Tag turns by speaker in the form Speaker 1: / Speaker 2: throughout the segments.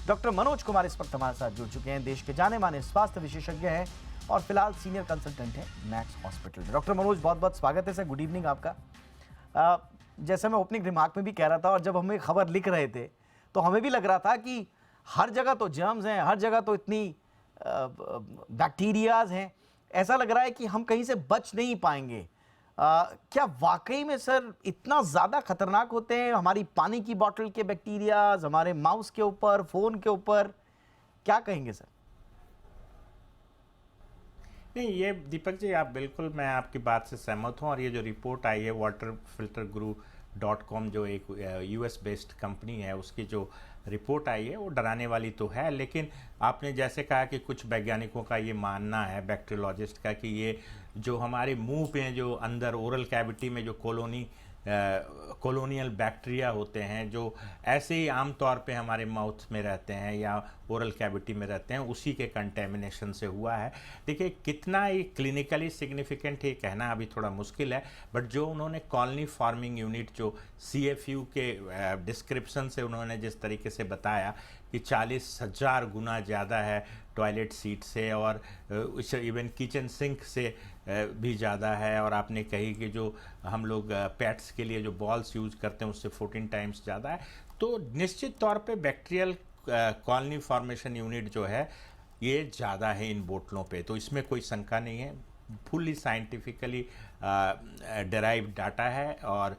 Speaker 1: Doctor Manoj Kumar इस वक्त हमारे साथ जुड़ चुके हैं। देश के जाने माने स्वास्थ्य विशेषज्ञ हैं और फिलहाल सीनियर कंसल्टेंट हैं मैक्स हॉस्पिटल में। डॉक्टर मनोज, बहुत बहुत स्वागत है सर, गुड इवनिंग आपका। जैसे मैं ओपनिंग रिमार्क में भी कह रहा था और जब हमें खबर लिख रहे थे तो हमें भी लग रहा था कि हर जगह तो जर्म्स हैं, हर जगह तो इतनी बैक्टीरियाज हैं, ऐसा लग रहा है कि हम कहीं से बच नहीं पाएंगे। क्या वाकई में सर इतना ज़्यादा खतरनाक होते हैं हमारी पानी की बोतल के बैक्टीरियाज, हमारे माउस के ऊपर, फ़ोन के ऊपर? क्या कहेंगे सर?
Speaker 2: नहीं, ये दीपक जी, आप बिल्कुल, मैं आपकी बात से सहमत हूँ। और ये जो रिपोर्ट आई है waterfilterguru.com, जो एक यूएस बेस्ड कंपनी है, उसकी जो रिपोर्ट आई है वो डराने वाली तो है। लेकिन आपने जैसे कहा कि कुछ वैज्ञानिकों का ये मानना है, बैक्टीरियोलॉजिस्ट का, कि ये जो हमारे मुंह पे जो अंदर ओरल कैविटी में जो कॉलोनियल बैक्टीरिया होते हैं, जो ऐसे ही आमतौर पे हमारे माउथ में रहते हैं या ओरल कैविटी में रहते हैं, उसी के कंटेमिनेशन से हुआ है। देखिए, कितना ये क्लिनिकली सिग्निफिकेंट है कहना अभी थोड़ा मुश्किल है, बट जो उन्होंने कॉलोनी फार्मिंग यूनिट, जो CFU के डिस्क्रिप्शन से उन्होंने जिस तरीके से बताया कि 40,000 गुना ज़्यादा है टॉयलेट सीट से, और इवन किचन सिंक से भी ज़्यादा है। और आपने कही कि जो हम लोग पेट्स के लिए जो बॉल्स यूज़ करते हैं उससे 14 टाइम्स ज़्यादा है। तो निश्चित तौर पे बैक्टीरियल कॉलोनी फॉर्मेशन यूनिट जो है ये ज़्यादा है इन बोतलों पे, तो इसमें कोई शंका नहीं है। फुल्ली साइंटिफिकली डेराइव डाटा है, और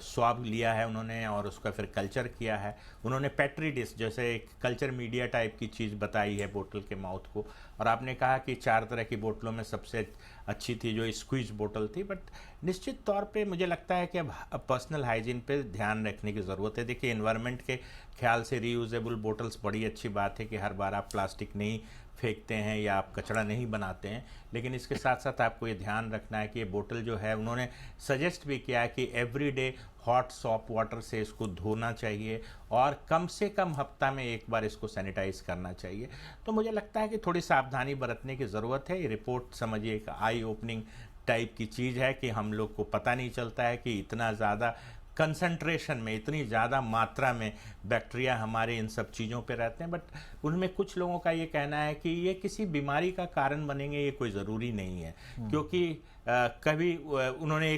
Speaker 2: स्वाब लिया है उन्होंने और उसका फिर कल्चर किया है। उन्होंने पेट्री डिश जैसे एक कल्चर मीडिया टाइप की चीज़ बताई है बोतल के माउथ को। और आपने कहा कि 4 तरह की बोतलों में सबसे अच्छी थी जो स्क्वीज बोतल थी। बट निश्चित तौर पे मुझे लगता है कि अब पर्सनल हाइजीन पे ध्यान रखने की ज़रूरत है। देखिए, एनवायरनमेंट के ख्याल से रीयूजेबल बोतल्स बड़ी अच्छी बात है कि हर बार आप प्लास्टिक नहीं फेंकते हैं या आप कचरा नहीं बनाते हैं। लेकिन इसके साथ साथ आपको ये ध्यान रखना है कि ये बोतल जो है, उन्होंने सजेस्ट भी किया है कि एवरीडे हॉट सॉप वाटर से इसको धोना चाहिए और कम से कम हफ्ता में एक बार इसको सैनिटाइज करना चाहिए। तो मुझे लगता है कि थोड़ी सावधानी बरतने की ज़रूरत है। ये रिपोर्ट समझिए एक आई ओपनिंग टाइप की चीज़ है कि हम लोग को पता नहीं चलता है कि इतना ज़्यादा कंसंट्रेशन में, इतनी ज़्यादा मात्रा में बैक्टीरिया हमारे इन सब चीज़ों पे रहते हैं। बट उनमें कुछ लोगों का ये कहना है कि ये किसी बीमारी का कारण बनेंगे, ये कोई ज़रूरी नहीं है। क्योंकि कभी उन्होंने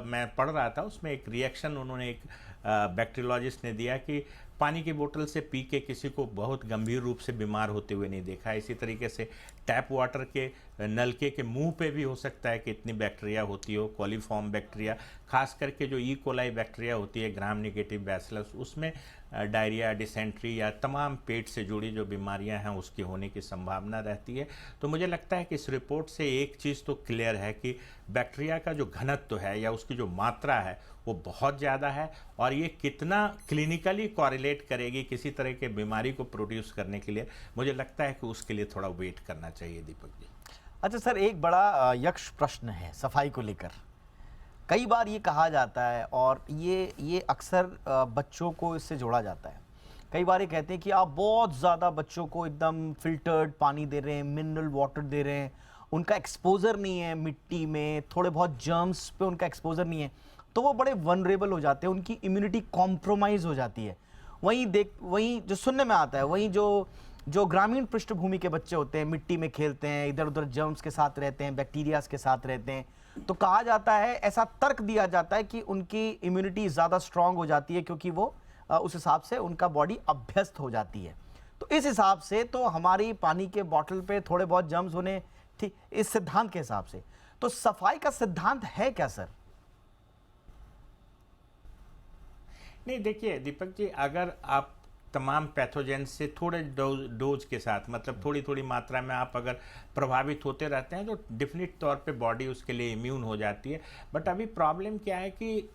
Speaker 2: मैं पढ़ रहा था, उसमें एक रिएक्शन उन्होंने एक बैक्टीरियोलॉजिस्ट ने दिया कि पानी की बोतल से पी के किसी को बहुत गंभीर रूप से बीमार होते हुए नहीं देखा। इसी तरीके से टैप वाटर के नलके के मुंह पे भी हो सकता है कि इतनी बैक्टीरिया होती हो, कोलीफॉर्म बैक्टीरिया, खास करके जो कोलाई बैक्टीरिया होती है, ग्राम नेगेटिव बैसिलस, उसमें डायरिया, डिसेंट्री या तमाम पेट से जुड़ी जो बीमारियां हैं उसकी होने की संभावना रहती है। तो मुझे लगता है कि इस रिपोर्ट से एक चीज़ तो क्लियर है कि बैक्टीरिया का जो घनत्व है या उसकी जो मात्रा है वो बहुत ज़्यादा है, और ये कितना क्लिनिकली कॉरिलेट करेगी किसी तरह के बीमारी को प्रोड्यूस करने के लिए, मुझे लगता है कि उसके लिए थोड़ा वेट करना चाहिए। दीपक जी,
Speaker 1: अच्छा सर, एक बड़ा यक्ष प्रश्न है सफाई को लेकर। कई बार ये कहा जाता है और ये अक्सर बच्चों को इससे जोड़ा जाता है। कई बार ये कहते हैं कि आप बहुत ज़्यादा बच्चों को एकदम फिल्टर्ड पानी दे रहे हैं, मिनरल वाटर दे रहे हैं, उनका एक्सपोजर नहीं है मिट्टी में, थोड़े बहुत जर्म्स पे उनका एक्सपोजर नहीं है, तो वो बड़े वनरेबल हो जाते हैं, उनकी इम्यूनिटी कॉम्प्रोमाइज़ हो जाती है। वहीं जो सुनने में आता है, वहीं जो ग्रामीण पृष्ठभूमि के बच्चे होते हैं, मिट्टी में खेलते हैं, इधर उधर जर्म्स के साथ रहते हैं, बैक्टीरियाज के साथ रहते हैं, तो कहा जाता है, ऐसा तर्क दिया जाता है कि उनकी इम्यूनिटी ज़्यादा स्ट्रांग हो जाती है क्योंकि वो उस हिसाब से उनका बॉडी अभ्यस्त हो जाती है। तो इस हिसाब से तो हमारी पानी के बॉटल पे थोड़े बहुत जर्म्स होने, ठीक, इस सिद्धांत के हिसाब से तो सफाई का सिद्धांत है क्या सर?
Speaker 2: नहीं, देखिए दीपक जी, अगर आप तमाम पैथोजेन से थोड़े डोज के साथ, मतलब थोड़ी थोड़ी मात्रा में आप अगर प्रभावित होते रहते हैं तो डेफिनेट तौर पे बॉडी उसके लिए इम्यून हो जाती है। बट अभी प्रॉब्लम क्या है कि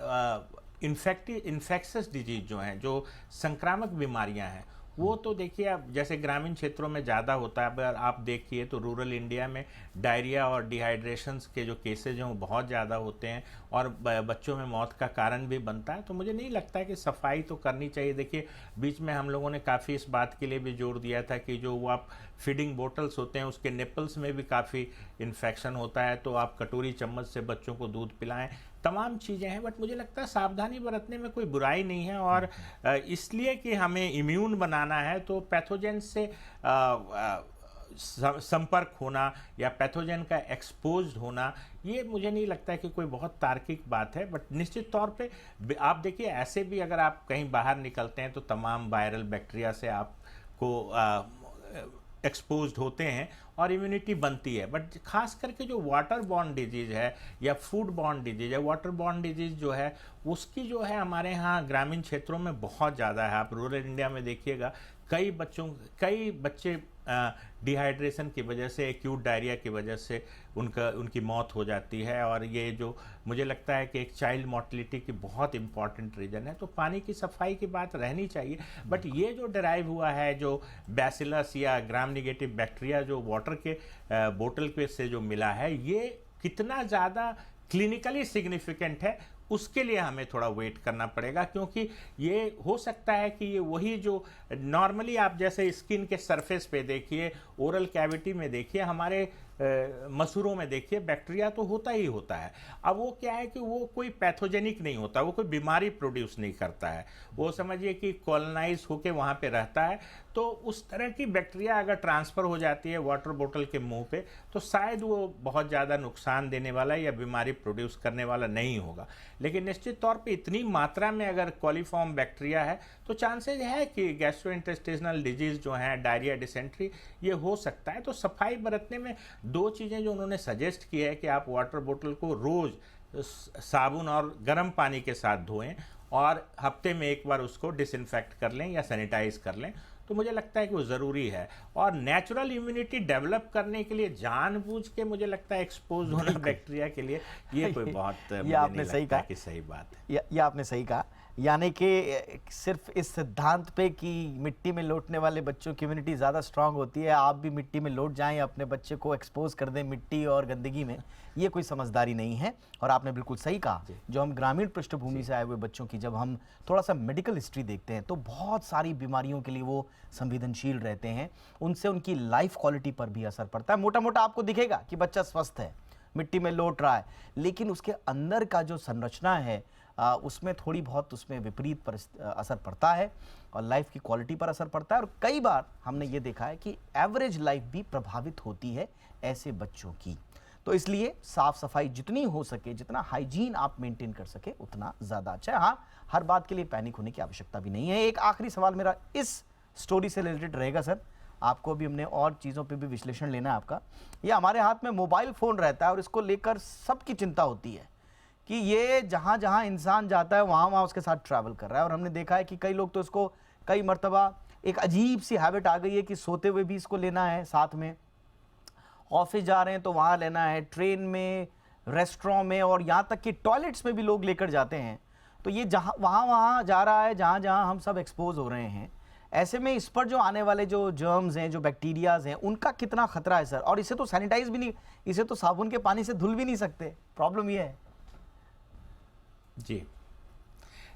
Speaker 2: इन्फेक्शस डिजीज जो हैं, जो संक्रामक बीमारियां हैं, वो तो देखिए आप जैसे ग्रामीण क्षेत्रों में ज़्यादा होता है। अगर आप देखिए तो रूरल इंडिया में डायरिया और डिहाइड्रेशंस के जो केसेज हैं वो बहुत ज़्यादा होते हैं और बच्चों में मौत का कारण भी बनता है। तो मुझे नहीं लगता है कि सफाई तो करनी चाहिए। देखिए, बीच में हम लोगों ने काफ़ी इस बात के लिए भी जोर दिया था कि जो वो आप फीडिंग बोटल्स होते हैं उसके निपल्स में भी काफ़ी इन्फेक्शन होता है, तो आप कटोरी चम्मच से बच्चों को दूध पिलाएं। तमाम चीज़ें हैं, बट मुझे लगता है सावधानी बरतने में कोई बुराई नहीं है। और इसलिए कि हमें इम्यून बनाना है तो पैथोजन से संपर्क होना या पैथोजन का एक्सपोज्ड होना, ये मुझे नहीं लगता है कि कोई बहुत तार्किक बात है। बट निश्चित तौर पे आप देखिए, ऐसे भी अगर आप कहीं बाहर निकलते हैं तो तमाम वायरल बैक्टीरिया से आपको एक्सपोज्ड होते हैं और इम्यूनिटी बनती है। बट खास करके जो वाटर बॉर्न डिजीज है या फूड बॉर्न डिजीज है, वाटर बॉर्न डिजीज जो है उसकी जो है हमारे यहाँ ग्रामीण क्षेत्रों में बहुत ज़्यादा है। आप रूरल इंडिया में देखिएगा, कई बच्चे डिहाइड्रेशन की वजह से, एक्यूट डायरिया की वजह से उनकी मौत हो जाती है। और ये जो मुझे लगता है कि एक चाइल्ड मोर्टेलिटी की बहुत इंपॉर्टेंट रीज़न है। तो पानी की सफाई की बात रहनी चाहिए। बट ये जो डराइव हुआ है, जो बैसिलस या ग्राम नेगेटिव बैक्टीरिया जो वाटर के बोतल के से जो मिला है, ये कितना ज़्यादा क्लिनिकली सिग्निफिकेंट है उसके लिए हमें थोड़ा वेट करना पड़ेगा। क्योंकि ये हो सकता है कि ये वही जो नॉर्मली आप जैसे स्किन के सरफेस पे देखिए, ओरल कैविटी में देखिए, हमारे मसूरों में देखिए, बैक्टीरिया तो होता ही होता है। अब वो क्या है कि वो कोई पैथोजेनिक नहीं होता, वो कोई बीमारी प्रोड्यूस नहीं करता है, वो समझिए कि कॉलोनाइज होके वहाँ पे रहता है। तो उस तरह की बैक्टीरिया अगर ट्रांसफ़र हो जाती है वाटर बोतल के मुंह पे, तो शायद वो बहुत ज़्यादा नुकसान देने वाला या बीमारी प्रोड्यूस करने वाला नहीं होगा। लेकिन निश्चित तौर पे इतनी मात्रा में अगर कॉलीफॉर्म बैक्टीरिया है तो चांसेज है कि गैस्ट्रोइंटेस्टिनल डिजीज़ जो है, डायरिया, डिसेंट्री, ये हो सकता है। तो सफाई बरतने में दो चीज़ें जो उन्होंने सजेस्ट की है कि आप वाटर बोतल को रोज़ साबुन और गर्म पानी के साथ धोएं और हफ्ते में एक बार उसको डिसइंफेक्ट कर लें या सैनिटाइज कर लें, तो मुझे लगता है कि वो ज़रूरी है। और नेचुरल इम्यूनिटी डेवलप करने के लिए जानबूझ के मुझे लगता है एक्सपोज होना बैक्टीरिया के लिए ये कोई बहुत
Speaker 1: ये आपने सही कहा
Speaker 2: कि सही बात है।
Speaker 1: ये आपने सही कहा, यानी कि सिर्फ इस सिद्धांत पे कि मिट्टी में लौटने वाले बच्चों की इम्यूनिटी ज़्यादा स्ट्रांग होती है, आप भी मिट्टी में लौट जाएं, अपने बच्चे को एक्सपोज कर दें मिट्टी और गंदगी में, ये कोई समझदारी नहीं है। और आपने बिल्कुल सही कहा, जो हम ग्रामीण पृष्ठभूमि से आए हुए बच्चों की जब हम थोड़ा सा मेडिकल हिस्ट्री देखते हैं तो बहुत सारी बीमारियों के लिए वो संवेदनशील रहते हैं, उनसे उनकी लाइफ क्वालिटी पर भी असर पड़ता है। मोटा मोटा आपको दिखेगा कि बच्चा स्वस्थ है, मिट्टी में लौट रहा है, लेकिन उसके अंदर का जो संरचना है उसमें थोड़ी बहुत उसमें विपरीत असर पड़ता है और लाइफ की क्वालिटी पर असर पड़ता है। और कई बार हमने ये देखा है कि एवरेज लाइफ भी प्रभावित होती है ऐसे बच्चों की। तो इसलिए साफ सफाई जितनी हो सके, जितना हाइजीन आप मेंटेन कर सके, उतना ज़्यादा अच्छा है। हाँ, हर बात के लिए पैनिक होने की आवश्यकता भी नहीं है। एक आखिरी सवाल मेरा इस स्टोरी से रिलेटेड रहेगा सर, आपको भी हमने और चीज़ों पे भी विश्लेषण लेना है आपका। ये हमारे हाथ में मोबाइल फ़ोन रहता है और इसको लेकर सबकी चिंता होती है कि ये जहाँ जहाँ इंसान जाता है वहाँ वहाँ उसके साथ ट्रैवल कर रहा है। और हमने देखा है कि कई लोग तो इसको कई मर्तबा एक अजीब सी हैबिट आ गई है कि सोते हुए भी इसको लेना है, साथ में ऑफिस जा रहे हैं तो वहाँ लेना है, ट्रेन में, रेस्टोरेंट में, और यहाँ तक कि टॉयलेट्स में भी लोग लेकर जाते हैं। तो ये जहाँ वहाँ जा रहा है जहाँ जहाँ हम सब एक्सपोज हो रहे हैं। ऐसे में इस पर जो आने वाले जो जर्म्स हैं, जो बैक्टीरियाज हैं, उनका कितना खतरा है सर? और इसे तो सैनिटाइज भी नहीं, इसे तो साबुन के पानी से धुल भी नहीं सकते, प्रॉब्लम ये है।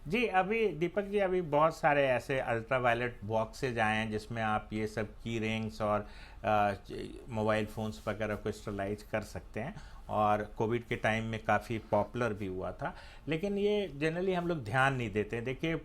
Speaker 2: जी, अभी दीपक जी, अभी बहुत सारे ऐसे अल्ट्रावायलेट बॉक्सेज आए हैं जिसमें आप ये सब की रिंग्स और मोबाइल फ़ोन्स वगैरह को स्टरलाइज कर सकते हैं, और कोविड के टाइम में काफ़ी पॉपुलर भी हुआ था। लेकिन ये जनरली हम लोग ध्यान नहीं देते। देखिए,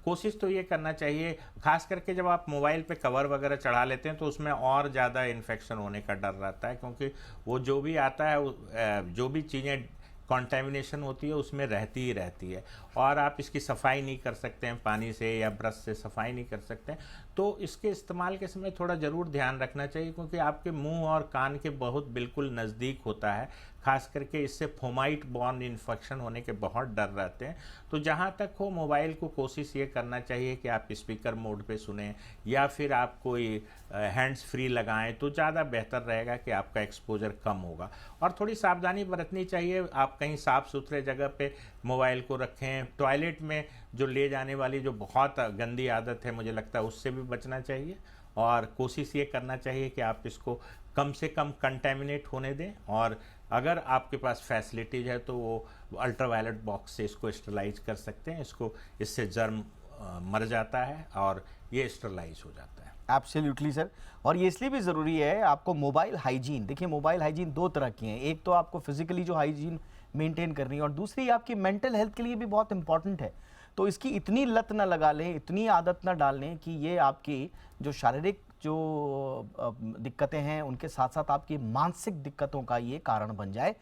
Speaker 2: कोशिश तो ये करना चाहिए, खास करके जब आप मोबाइल पे कवर वगैरह चढ़ा लेते हैं तो उसमें और ज़्यादा इन्फेक्शन होने का डर रहता है, क्योंकि वो जो भी आता है, जो भी चीज़ें कॉन्टेमिनेशन होती है उसमें रहती ही रहती है, और आप इसकी सफाई नहीं कर सकते हैं, पानी से या ब्रश से सफाई नहीं कर सकते हैं। तो इसके इस्तेमाल के समय थोड़ा ज़रूर ध्यान रखना चाहिए, क्योंकि आपके मुंह और कान के बहुत बिल्कुल नज़दीक होता है। खास करके इससे फोमाइट बॉर्न इन्फेक्शन होने के बहुत डर रहते हैं। तो जहाँ तक हो, मोबाइल को कोशिश ये करना चाहिए कि आप स्पीकर मोड पे सुनें या फिर आप कोई हैंड्स फ्री लगाएं, तो ज़्यादा बेहतर रहेगा कि आपका एक्सपोजर कम होगा। और थोड़ी सावधानी बरतनी चाहिए, आप कहीं साफ़ सुथरे जगह पे मोबाइल को रखें। टॉयलेट में जो ले जाने वाली जो बहुत गंदी आदत है, मुझे लगता है उससे भी बचना चाहिए, और कोशिश ये करना चाहिए कि आप इसको कम से कम कंटेमिनेट होने दें। और अगर आपके पास फैसिलिटीज़ है तो वो अल्ट्रावायलेट बॉक्स से इसको स्टरलाइज कर सकते हैं। इससे जर्म मर जाता है और ये स्टरलाइज हो जाता है।
Speaker 1: Absolutely sir. और ये इसलिए भी ज़रूरी है, आपको मोबाइल हाइजीन, देखिए मोबाइल हाइजीन दो तरह की हैं। एक तो आपको फिजिकली जो हाइजीन मेंटेन करनी है, और दूसरी आपकी मेंटल हेल्थ के लिए भी बहुत इंपॉर्टेंट है। तो इसकी इतनी लत ना लगा लें, इतनी आदत ना डाल लें कि ये आपकी जो शारीरिक जो दिक्कतें हैं उनके साथ साथ आपकी मानसिक दिक्कतों का ये कारण बन जाए।